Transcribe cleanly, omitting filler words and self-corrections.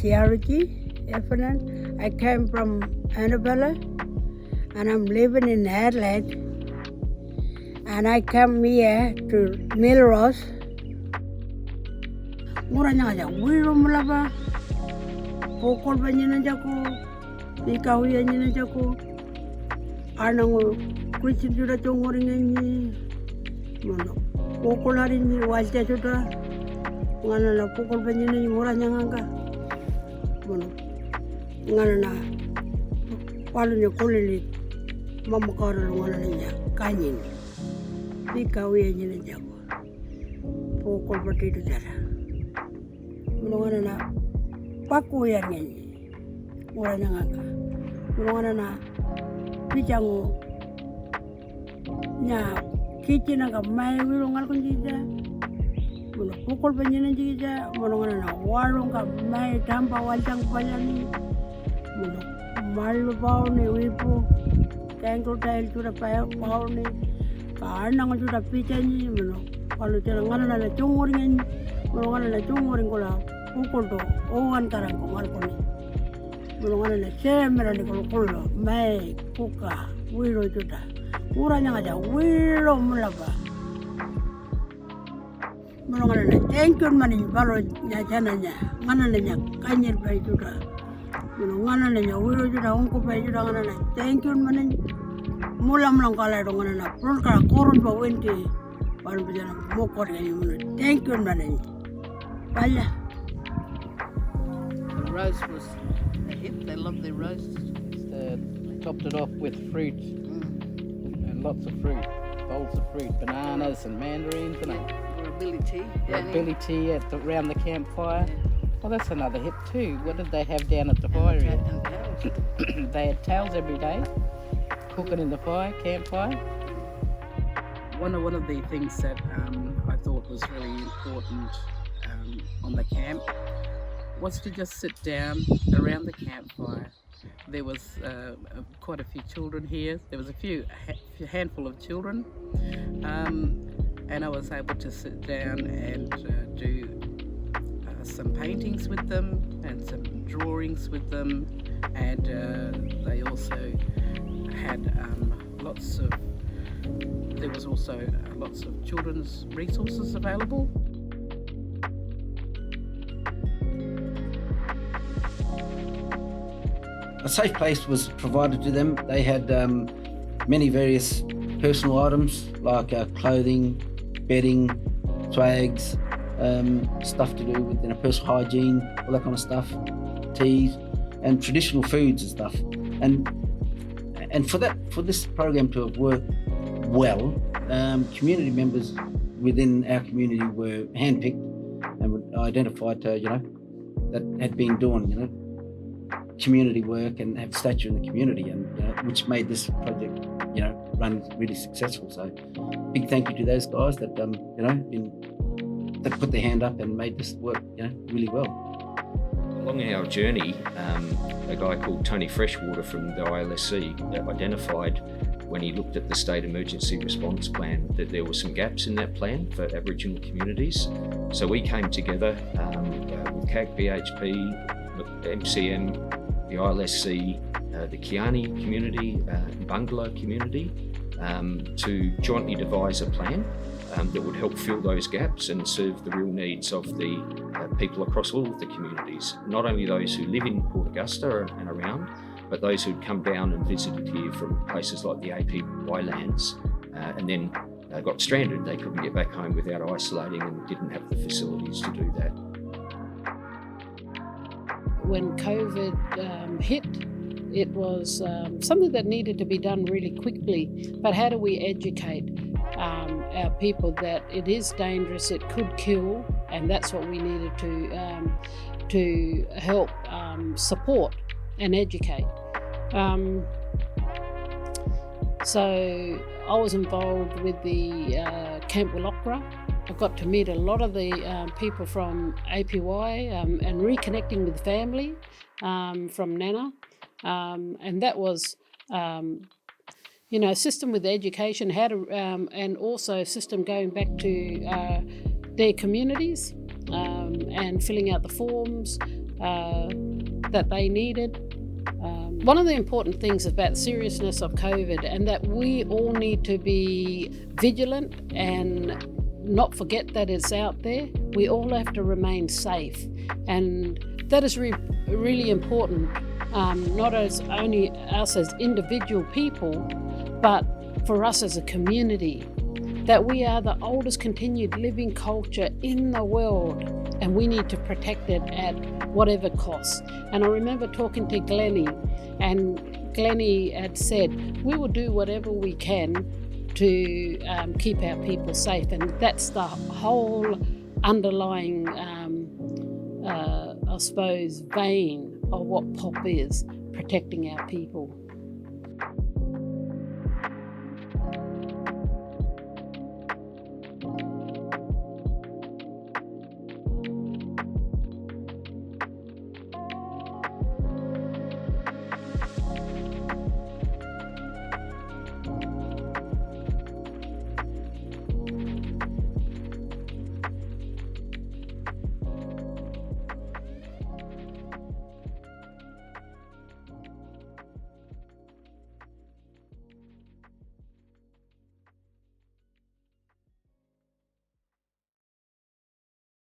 Siaruji, Effernan. I came from Annabella and I'm living in Adelaide. And I come here to Millrose. Muranya aja, wiru mulaba. Pokol banyina jako, dikawi anyina jako. Anangu kucing sudah congor nyanyi. Mana? Pokol hari ni wajah sudah. Ngana na pokol banyina ni muranya nganga. Mana? Ngana na palunya kulilit. Mama karal ngana niya kanyin. Dikawi anyina jako. Pokol bati itu cara. Mana na paku yang nyanyi. Muranya nganga. Mana na pijangu nya kitchen aga mai wirungal kun jija mono pukul penjena jija mono ngana warung ka mai tampa waljang panyani mono malu pau ni wipu kangko tail sudah pau ni kanang sudah pijanyi mono kalau cara ngana na cunguring mono ngana na cunguring kola pukul to owan karang ko ngal koni mono ngana na semera ni kolo mai kuka wiro juda uranya aja wiro mulaba mono ngana na thank you mani balo nya jananya ngana na kanyir bai juda mono ngana na wiro juda onko bai juda ngana na thank you mani mulam lang kala do ngana na prol ka korun ba wenti baru bijana mokor ya mono thank you mani bala. The roast was a hit. They loved their roast. Topped it off with fruit and lots of fruit, bowls of fruit, bananas and mandarins and Ability. Billy tea around the campfire. Well, that's another hit too. What did they have down at the fire? They had towels every day, cooking in the campfire. One of the things that I thought was really important on the camp was to just sit down around the campfire. There was quite a few children here. There was a handful of children, and I was able to sit down and do some paintings with them and some drawings with them, and they also had there was also lots of children's resources available. A safe place was provided to them. They had many various personal items like clothing, bedding, swags, stuff to do with personal hygiene, all that kind of stuff, teas, and traditional foods and stuff. And for this program to have worked well, community members within our community were handpicked and were identified to that had been doing community work and have stature in the community, and which made this project run really successful. So big thank you to those guys that that put their hand up and made this work really well. Along our journey, a guy called Tony Freshwater from the ILSC identified, when he looked at the state emergency response plan, that there were some gaps in that plan for Aboriginal communities. So we came together with CAG BHP, MCM, the ILSC, the Kiani community, Bungalow community, to jointly devise a plan that would help fill those gaps and serve the real needs of the people across all of the communities, not only those who live in Port Augusta and around, but those who'd come down and visited here from places like the APY lands and then got stranded. They couldn't get back home without isolating and didn't have the facilities to do that. When COVID hit, it was something that needed to be done really quickly. But how do we educate our people that it is dangerous, it could kill, and that's what we needed to help support and educate. So I was involved with the Camp Willocra. I got to meet a lot of the people from APY and reconnecting with family from Nana. And that was, a system with education, how to, and also a system going back to their communities and filling out the forms, that they needed. One of the important things about the seriousness of COVID, and that we all need to be vigilant and not forget that it's out there. We all have to remain safe, and that is really important, not as only us as individual people, but for us as a community, that we are the oldest continued living culture in the world, and we need to protect it at whatever cost. And I remember talking to Glennie, and Glennie had said, we will do whatever we can to keep our people safe, and that's the whole underlying, I suppose, vein of what POP is, protecting our people.